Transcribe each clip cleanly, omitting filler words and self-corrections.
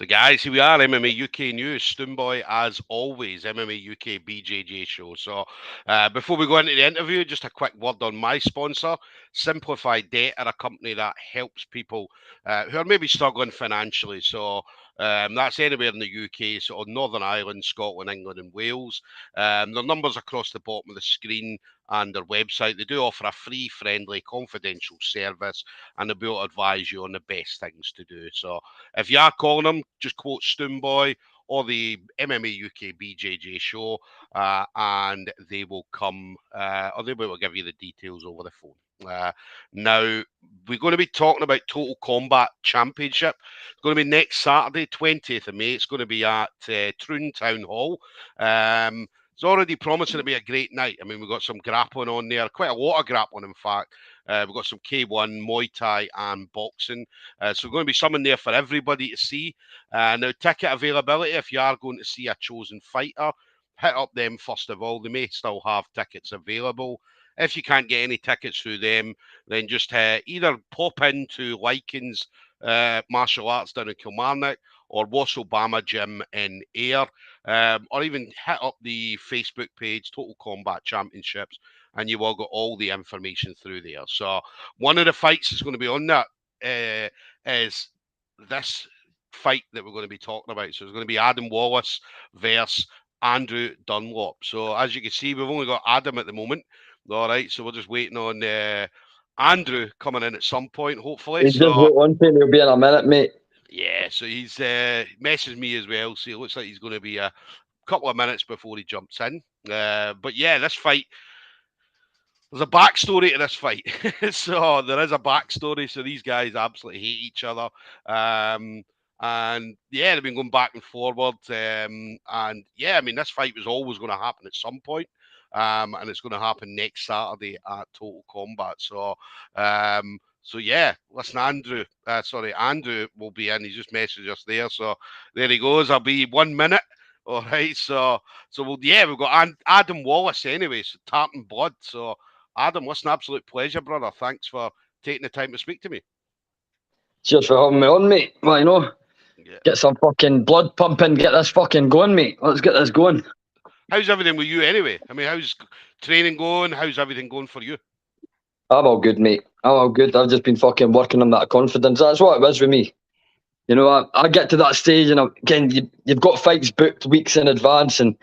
So, guys, here we are, MMA UK News. Stoomboy, as always, MMA UK BJJ show. So, before we go into the interview, just a quick word on my sponsor. Simplified Debt are a company that helps people who are maybe struggling financially. So, that's anywhere in the UK, so Northern Ireland, Scotland, England, and Wales. Their numbers across the bottom of the screen and their website. They do offer a free, friendly, confidential service, and they'll be able to advise you on the best things to do. So, if you are calling them, just quote Stoomboy or the MMA UK BJJ show, and they will come, or they'll be able to give you the details over the phone. Now, we're going to be talking about Total Kombat Championship. It's going to be next Saturday, 20th of May. It's going to be at Troon Town Hall. It's already promising to be a great night. I mean, we've got some grappling on there, quite a lot of grappling, in fact. We've got some K1, Muay Thai, and boxing. So going to be something there for everybody to see. Now, ticket availability, if you are going to see a chosen fighter, hit up them first of all. They may still have tickets available. If you can't get any tickets through them, then just either pop into Likens Martial Arts down in Kilmarnock or Wasselbama Gym in Ayr, or even hit up the Facebook page, Total Kombat Championships, and you will get all the information through there. So one of the fights that's going to be on that is this fight that we're going to be talking about. So it's going to be Adam Wallace versus Andrew Dunlop. So as you can see, we've only got Adam at the moment. All right, so we're just waiting on Andrew coming in at some point, hopefully. He's just got one thing, he'll be in a minute, mate. Yeah, so he's messaged me as well, so it looks like he's going to be a couple of minutes before he jumps in. But yeah, this fight, there's a backstory to this fight. So there is a backstory. So these guys absolutely hate each other. And yeah, they've been going back and forward. And yeah, I mean, this fight was always going to happen at some point. And it's going to happen next Saturday at Total Kombat. So yeah, listen, Andrew will be in. He just messaged us there. So there he goes. I'll be 1 minute. All right. We've got Adam Wallace anyway. So Tartan Blood. So Adam, listen, absolute pleasure, brother. Thanks for taking the time to speak to me. Cheers for having me on, mate. Well, Yeah. Get some fucking blood pumping, get this fucking going, mate. Let's get this going. How's everything with you anyway? I mean, how's training going? How's everything going for you? I'm all good, mate. I'm all good. I've just been fucking working on that confidence. That's what it was with me. I get to that stage and again, you've got fights booked weeks in advance and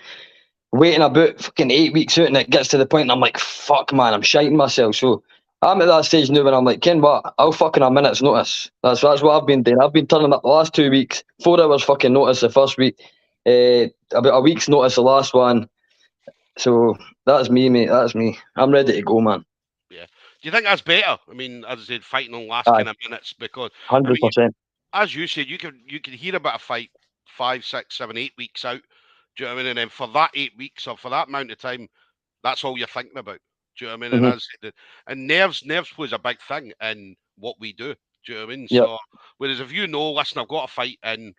waiting about fucking 8 weeks out, and it gets to the point and I'm like, fuck, man, I'm shiting myself. So I'm at that stage now when I'm like, Ken, what? I'll fucking a minute's notice. That's what I've been doing. I've been turning up the last 2 weeks, 4 hours fucking notice the first week, about a week's notice the last one. So that's me, mate. That's me. I'm ready to go, man. Yeah. Do you think that's better? I mean, as I said, fighting on last kind of minutes, because 100%. As you said, you can hear about a fight 5, 6, 7, 8 weeks out. Do you know what I mean? And then for that 8 weeks or for that amount of time, that's all you're thinking about. Do you know what I mean? Mm-hmm. And nerves plays a big thing in what we do. Do you know what I mean? Yep. So whereas if you know, listen, I've got a fight in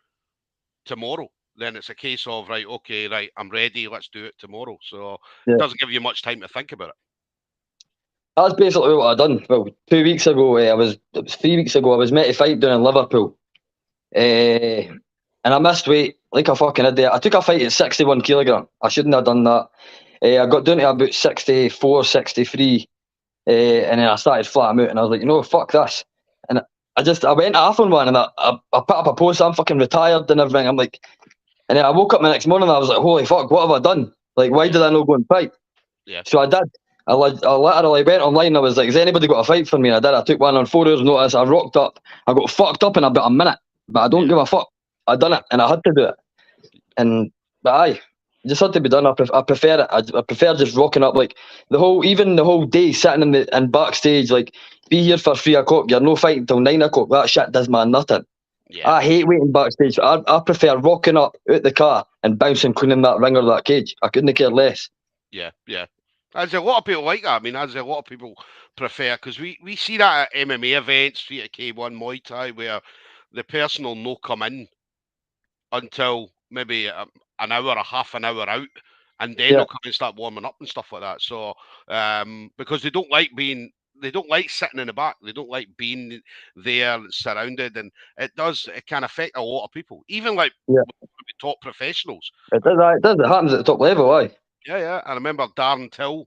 tomorrow, then it's a case of right, I'm ready, let's do it tomorrow. So it doesn't give you much time to think about it. That's basically what I done. Well, 2 weeks ago, it was 3 weeks ago, I was meant to fight down in Liverpool. And I missed weight like a fucking idiot. I took a fight at 61 kilogram. I shouldn't have done that. I got down to about 64, 63, and then I started flatting out, and I was like, fuck this. And I went off on one, and I put up a post, I'm fucking retired and everything. I'm like, and then I woke up the next morning and I was like, holy fuck, what have I done? Like, why did I not go and fight? Yeah. So I did. I literally went online and I was like, has anybody got a fight for me? And I did. I took one on 4 hours notice. I rocked up. I got fucked up in about a minute, but I don't give a fuck. I done it and I had to do it. But aye, it just had to be done. I prefer it. I prefer just rocking up, like the whole day sitting in backstage, like be here for 3 o'clock. You're no fighting till 9 o'clock. That shit does man nothing. Yeah. I hate waiting backstage. I prefer rocking up out the car and bouncing clean in that ring or that cage. I couldn't care less. Yeah. There's a lot of people like that. I mean, there's a lot of people prefer, because we see that at MMA events, see at K1, Muay Thai, where the person will not come in until maybe an hour or half an hour out, and then they'll come and start warming up and stuff like that. So, because they don't like being they don't like sitting in the back. They don't like being there surrounded, and it can affect a lot of people, even like top professionals. It does. It does. It happens at the top level. Aye. Yeah. I remember Darren Till.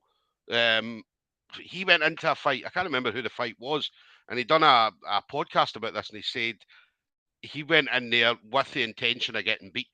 He went into a fight. I can't remember who the fight was, and he done a podcast about this, and he said he went in there with the intention of getting beat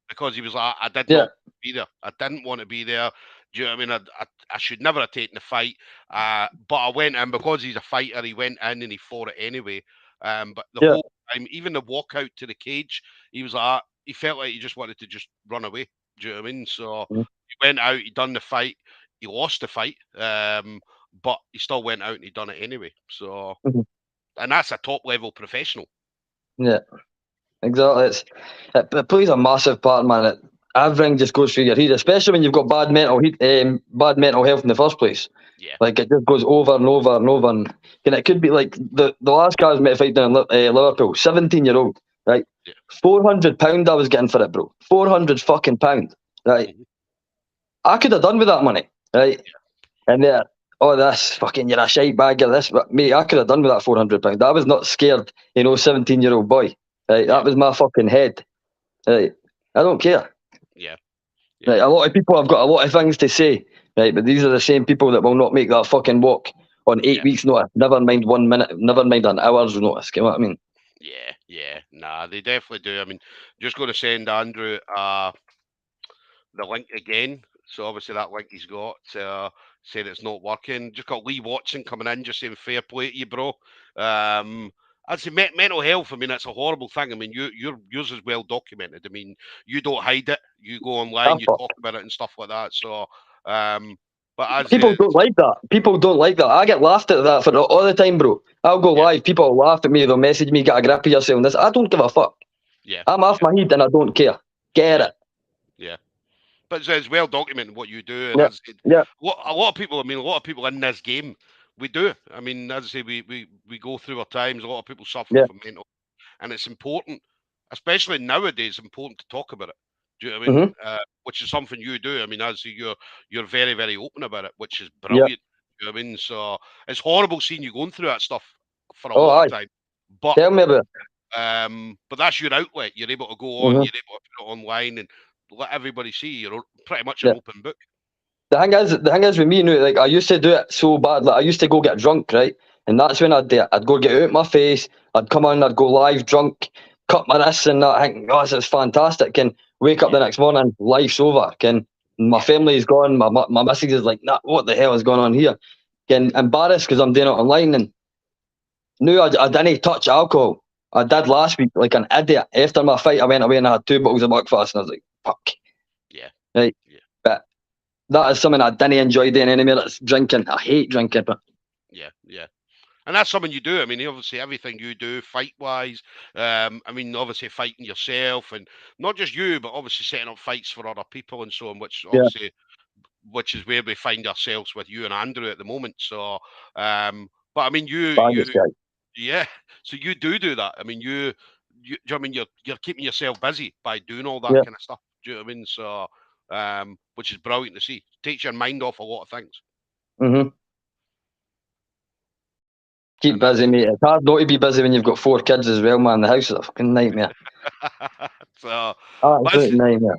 because he was like, I did not be there. I didn't want to be there. Do you know what I mean? I should never have taken the fight. But I went in because he's a fighter. He went in and he fought it anyway. But the whole time, even the walk out to the cage, he was like, he felt like he just wanted to just run away. Do you know what I mean? So he went out, he done the fight. He lost the fight, but he still went out and he done it anyway. So, and that's a top level professional. Yeah, exactly. It plays a massive part, man. Everything just goes through your head, especially when you've got bad mental health in the first place. Yeah, like it just goes over and over and over, and it could be like the last guy I was meant to fight down in Liverpool, 17-year-old, right? £400 I was getting for it, bro. £400 fucking pound, right? I could have done with that money, right? And they're, this fucking, you're a shite bag of this, but mate, I could have done with that £400. I was not scared, 17-year-old boy, right? That was my fucking head, right? I don't care. Yeah. Right, a lot of people have got a lot of things to say, right? But these are the same people that will not make that fucking walk on 8 weeks' notice. Never mind 1 minute, never mind an hour's notice. You know what I mean? Yeah. Nah, they definitely do. I mean, just going to send Andrew the link again. So obviously that link he's got saying it's not working. Just got Lee Watson coming in, just saying fair play to you, bro. I'd say mental health. I mean, it's a horrible thing. I mean, yours is well documented. I mean, you don't hide it. You go online, you talk about it and stuff like that. So, but as people don't like that. People don't like that. I get laughed at that for all the time, bro. I'll go live. People will laugh at me. They'll message me, "Get a grip of yourself." And this, I don't give a fuck. Yeah, I'm off my head and I don't care. Get it. Yeah. But it's well documented what you do. And a lot of people. I mean, a lot of people in this game, we do. I mean, as I say, we go through our times. A lot of people suffer from mental, and it's important, especially nowadays, important to talk about it. Do you know what I mean? Which is something you do. I mean, as you're very, very open about it, which is brilliant. Do you know what I mean? So it's horrible seeing you going through that stuff for a long time. But tell me about it. But that's your outlet. You're able to go on. You're able to put it online and let everybody see. You're pretty much an open book. The thing is with me, like I used to do it so bad. Like I used to go get drunk, right? And that's when I'd do it. I'd go get out my face. I'd come on. I'd go live drunk, cut my wrists and that. I think, this is fantastic. And wake up the next morning, life's over. And my family's gone. My missus is like, nah, what the hell is going on here? Getting embarrassed because I'm doing it online. And no, I didn't touch alcohol. I did last week like an idiot. After my fight, I went away and I had 2 bottles of Buckfast, and I was like, fuck. Yeah. Right. Yeah. But that is something I didn't enjoy doing anymore. That's drinking. I hate drinking, but yeah. And that's something you do. I mean, obviously everything you do fight wise. I mean, obviously fighting yourself, and not just you, but obviously setting up fights for other people and so on, which obviously which is where we find ourselves with you and Andrew at the moment. So but I mean so you do that. I mean you I mean you're keeping yourself busy by doing all that kind of stuff. Do you know what I mean? So which is brilliant to see. Takes your mind off a lot of things. Keep busy, mate. It's hard not to be busy when you've got 4 kids as well, man. The house is a fucking nightmare. So absolute nightmare.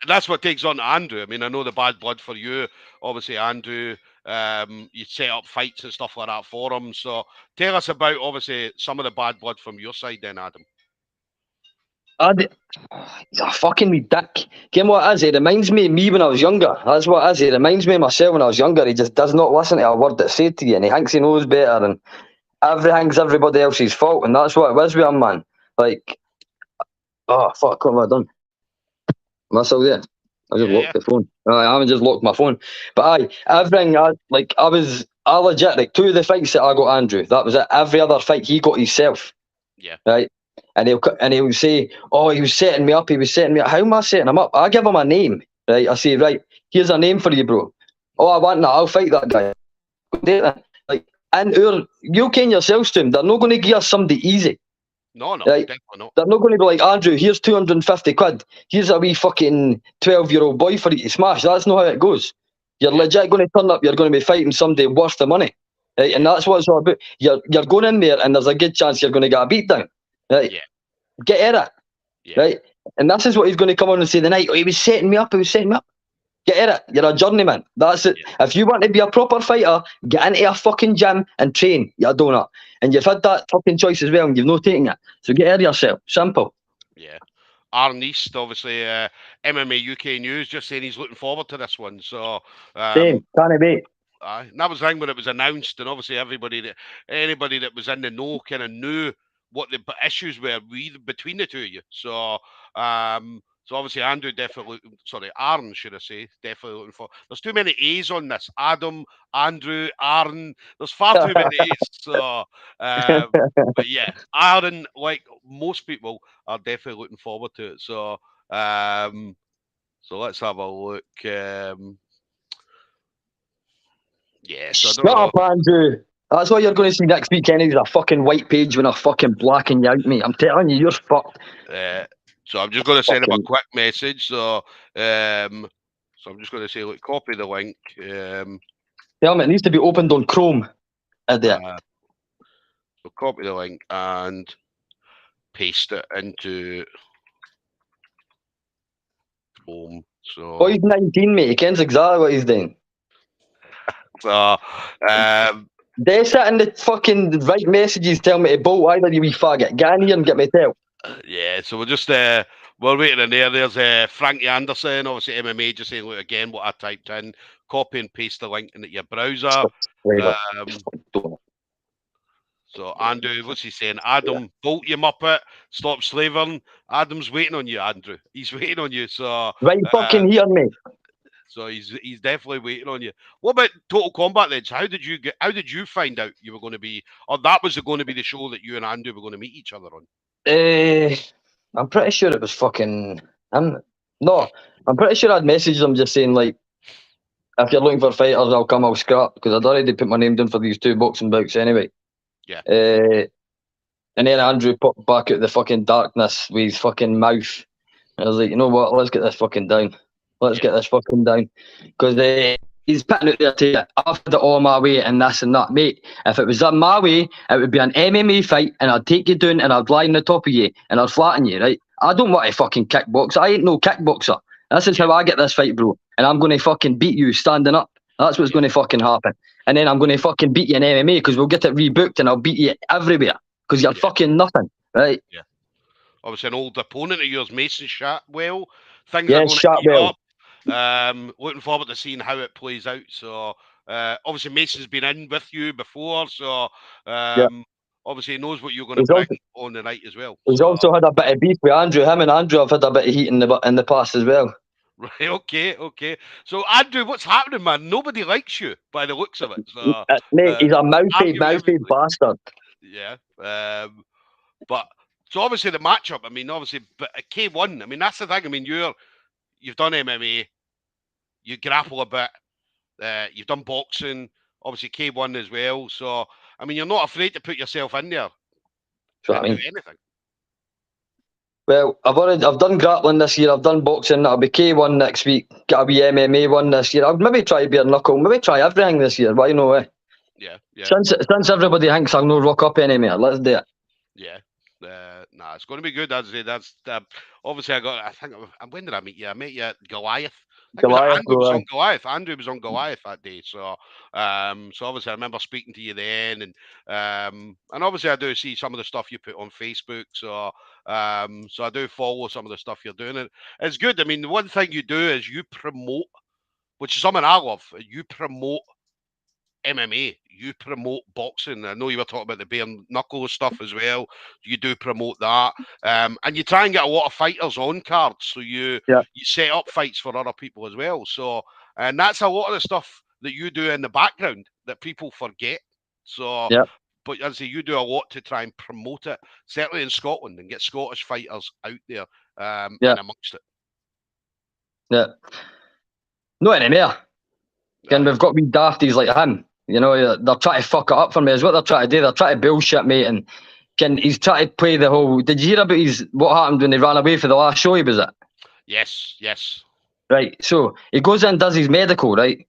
That's what takes on to Andrew. I mean, I know the bad blood for you. Obviously, Andrew, you set up fights and stuff like that for him. So tell us about, obviously, some of the bad blood from your side then, Adam. He's a fucking wee dick. Again, what it is, he reminds me of me when I was younger. That's what it is. He reminds me of myself when I was younger. He just does not listen to a word that's said to you, and he thinks he knows better, and everything's everybody else's fault, and that's what it was with him, man. Like, fuck, what have I done? Am I still there? I just locked the phone. I haven't just locked my phone. But everything, I legit, like 2 of the fights that I got Andrew, that was it. Every other fight he got himself. Yeah. Right? And he'll say, he was setting me up, How am I setting him up? I give him a name, right? I say, right, here's a name for you, bro. I want that, I'll fight that guy. Like, and you ken yourselves to him, they're not going to give us somebody easy. No, right? Definitely not. They're not going to be like, Andrew, here's 250 quid. Here's a wee fucking 12-year-old boy for you to smash. That's not how it goes. You're legit going to turn up, you're going to be fighting somebody worth the money. right? And that's what it's all about. You're going in there, and there's a good chance you're going to get a beat down, right? Yeah. Get at it, Yeah. right? And this is what he's going to come on and say the night. Oh, he was setting me up. Get at it. You're a journeyman. That's it. Yeah. If you want to be a proper fighter, get into a fucking gym and train. You're a donut. And you've had that fucking choice as well, and you've not taken it. So get out of yourself. Simple. Yeah. Aaron East, obviously, MMA UK News, just saying he's looking forward to this one. So, Same. Can't wait. and that was the thing when it was announced, and obviously anybody that was in the know kind of knew what the issues were between the two of you. So, so obviously Andrew Aaron, should I say, definitely looking for. There's too many A's on this. Adam, Andrew, Aaron. There's far too many A's. So, but yeah, Aaron, like most people, are definitely looking forward to it. So, so let's have a look. Yeah, so Shut up, Andrew. That's what you're going to see next week, Kenny. There's a fucking white page when I fucking blacken you out, mate. I'm telling you, you're fucked. So I'm just going to send him a quick message. So, so I'm just going to say, look, copy the link. Tell me, it needs to be opened on Chrome. So copy the link and paste it into Chrome. So. Oh, he's 19, mate. He kens exactly what he's doing. So, they sit in the fucking right messages tell me to bolt either, you wee faggot. Get in here and get me tell. Yeah, so we're just we're waiting in there. There's Frankie Anderson, obviously MMA, just saying, look, again, what I typed in, copy and paste the link into your browser. So Andrew, what's he saying? Adam, bolt your muppet, stop slavering. Adam's waiting on you, Andrew. He's waiting on you. So right fucking here, mate. So he's definitely waiting on you. What about Total Kombat then? So how did you find out you were going to be, or that was going to be the show that you and Andrew were going to meet each other on? I'm pretty sure it was fucking. I'm pretty sure I'd messaged him just saying like, if you're looking for fighters, I'll come. I'll scrap because I'd already put my name down for these 2 boxing bouts anyway. Yeah. And then Andrew popped back out the fucking darkness with his fucking mouth. I was like, you know what? Let's get this fucking down. Get this fucking down. Because he's putting out there to you, I've had it all my way and this and that. Mate, if it was my way, it would be an MMA fight and I'd take you down and I'd lie on the top of you and I'd flatten you, right? I don't want to fucking kickbox. I ain't no kickboxer. This is how I get this fight, bro. And I'm going to fucking beat you standing up. That's what's going to fucking happen. And then I'm going to fucking beat you in MMA because we'll get it rebooked and I'll beat you everywhere because you're fucking nothing, right? Yeah. Obviously, an old opponent of yours, Mason Shatwell. Things are going to heat up. Looking forward to seeing how it plays out. So, obviously, Mason's been in with you before, so obviously he knows what you're going to bring on the night as well. He's also had a bit of beef with Andrew. Him and Andrew have had a bit of heat in the past as well. Right, okay. So, Andrew, what's happening, man? Nobody likes you by the looks of it. So, mate, he's a mouthy bastard. Yeah. But so obviously the matchup. I mean, obviously, but K1. I mean, that's the thing. I mean, you've done MMA. You grapple a bit. You've done boxing, obviously K1 as well. So, I mean, you're not afraid to put yourself in there and do anything. Well, I've done grappling this year. I've done boxing. That'll be K1 next week. Got to be MMA one this year. I'll maybe try bare knuckle. Maybe try everything this year. Why no way? Yeah. Since everybody thinks I'll no rock up anymore, let's do it. Yeah. It's going to be good. I'd say that's obviously when did I meet you? I met you at Goliath. Andrew was on Goliath that day. So so obviously I remember speaking to you then, and obviously I do see some of the stuff you put on Facebook. So so I do follow some of the stuff you're doing. And it's good. I mean, the one thing you do is you promote, which is something I love. You promote MMA, you promote boxing. I know you were talking about the bare knuckle stuff as well. You do promote that, and you try and get a lot of fighters on cards. So you set up fights for other people as well. So, and that's a lot of the stuff that you do in the background that people forget. So, but as I say, you do a lot to try and promote it, certainly in Scotland, and get Scottish fighters out there and amongst it. Yeah, not anymore. And we've got wee dafties like him. You know, they're trying to fuck it up for me. Is what they're trying to do. They're trying to bullshit me, and he's trying to play the whole. Did you hear about what happened when he ran away for the last show he was at? Yes. Right. So he goes in and does his medical. Right.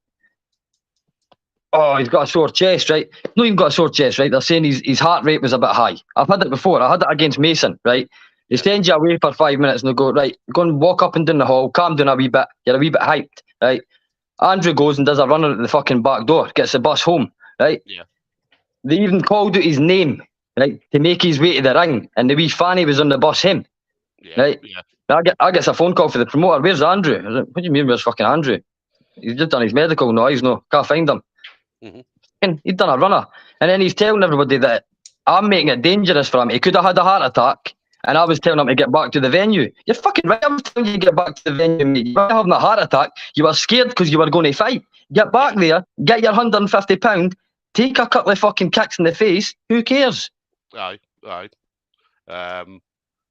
oh, he's got a sore chest, right? Not even got a sore chest, right? They're saying his heart rate was a bit high. I've had it before. I had it against Mason, right? They send you away for 5 minutes and they go, right, go and walk up and down the hall, calm down a wee bit. You're a wee bit hyped, right? Andrew goes and does a runner at the fucking back door, gets the bus home, right? Yeah. They even called out his name, right, to make his way to the ring, and the wee fanny was on the bus him, right? Yeah. I get a phone call for the promoter. Where's Andrew? I was like, what do you mean, where's fucking Andrew? He's just done his medical. No, he's no, can't find him. Mm-hmm. And he'd done a runner, and then he's telling everybody that I'm making it dangerous for him. He could have had a heart attack, and I was telling him to get back to the venue. You're fucking right. I was telling you to get back to the venue, mate. You were having a heart attack. You were scared because you were going to fight. Get back there, get your £150, take a couple of fucking kicks in the face. Who cares? Aye.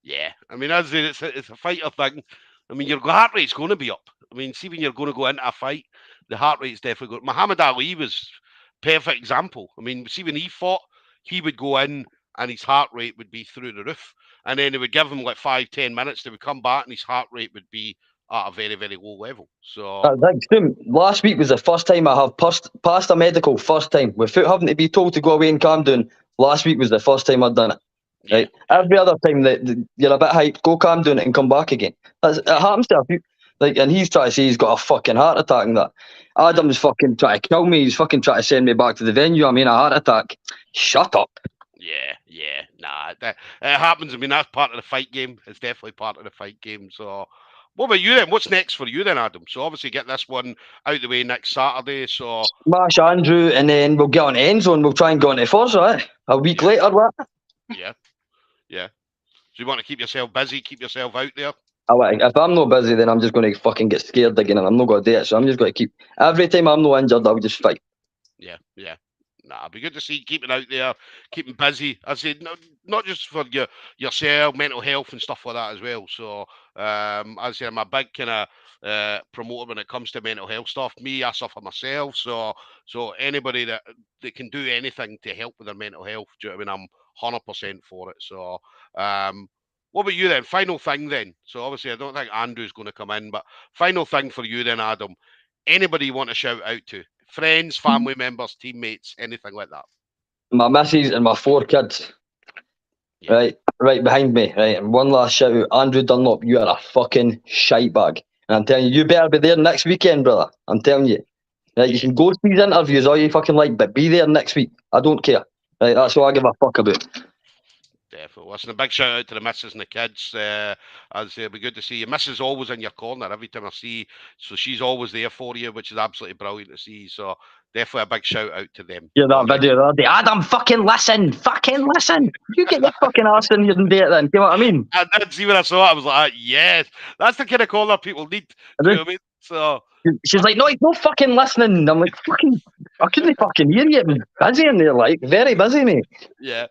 Yeah. I mean, as I say, it's a fighter thing. I mean, your heart rate's going to be up. I mean, see, when you're going to go into a fight, the heart rate's definitely good. Muhammad Ali was perfect example. I mean, see, when he fought, he would go in and his heart rate would be through the roof. And then they would give him like 5-10 minutes. They would come back and his heart rate would be at a very, very low level. So last week was the first time I have passed a medical, first time, without having to be told to go away and calm down. Last week was the first time I'd done it. Right? Yeah. Every other time that you're a bit hyped, go calm down and come back again. It happens to a few. Like, and he's trying to say he's got a fucking heart attack and that. Adam's fucking trying to kill me. He's fucking trying to send me back to the venue. I mean, a heart attack. Shut up. Yeah. Nah, it happens. I mean, that's part of the fight game. It's definitely part of the fight game. So, what about you then? What's next for you then, Adam? So, obviously, get this one out the way next Saturday. So, Smash Andrew, and then we'll get on the end zone. We'll try and go on to Forza, a week later, what? Yeah. So, you want to keep yourself busy, keep yourself out there? If I'm not busy, then I'm just going to fucking get scared again, and I'm not going to do it. So I'm just going to keep. Every time I'm not injured, I'll just fight. Yeah. Nah, it'd be good to see you keeping out there, keeping busy. I said, not just for yourself, mental health and stuff like that as well. So, I say I'm a big kind of promoter when it comes to mental health stuff. I suffer myself. So anybody that can do anything to help with their mental health, do you know what I mean? I'm 100% for it. So, what about you then? Final thing then. So obviously, I don't think Andrew's going to come in, but final thing for you then, Adam. Anybody you want to shout out to? Friends, family members, teammates, anything like that? My missus and my 4 kids. Yeah. Right behind me. Right, and one last shout out, Andrew Dunlop. You are a fucking shite bag, and I'm telling you, you better be there next weekend, brother. I'm telling you. Right, you can go to these interviews all you fucking like, but be there next week. I don't care. Right, that's all I give a fuck about. Definitely. Listen, a big shout out to the missus and the kids. As I say, it'll be good to see you. Missus always in your corner every time I see. So she's always there for you, which is absolutely brilliant to see. So definitely a big shout out to them. Yeah, that video the other day. Adam, fucking listen. You get your fucking arse in here and do it then. Do you know what I mean? I did see when I saw it. I was like, yes, that's the kind of corner people need. Do you know what I mean? So she's like, no, he's not fucking listening. And I'm like, fucking, I couldn't fucking hear you. It was busy in there, like, very busy, mate. Yeah.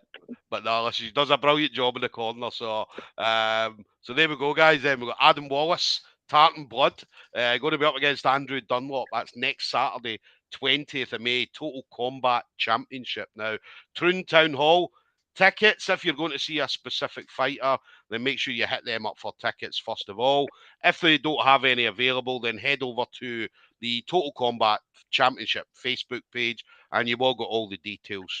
But no, she does a brilliant job in the corner. So, so there we go, guys. Then we've got Adam Wallace, Tartan Blood, going to be up against Andrew Dunlop. That's next Saturday, 20th of May, Total Kombat Championship. Now, Troon Town Hall. Tickets, if you're going to see a specific fighter, then make sure you hit them up for tickets first of all. If they don't have any available, then head over to the Total Kombat Championship Facebook page, and you will get all the details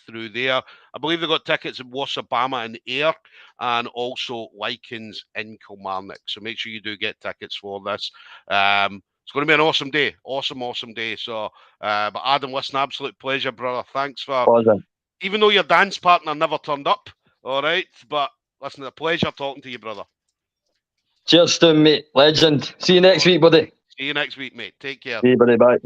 through there. I believe they've got tickets in Wasabama and Ayr, and also Likens in Kilmarnock. So make sure you do get tickets for this. It's going to be an awesome day. Awesome day. So, but Adam, listen, absolute pleasure, brother. Thanks for... Awesome. Even though your dance partner never turned up, all right? But listen, a pleasure talking to you, brother. Cheers, Stoom, mate. Legend. See you next week, buddy. See you next week, mate. Take care. See you, buddy. Bye.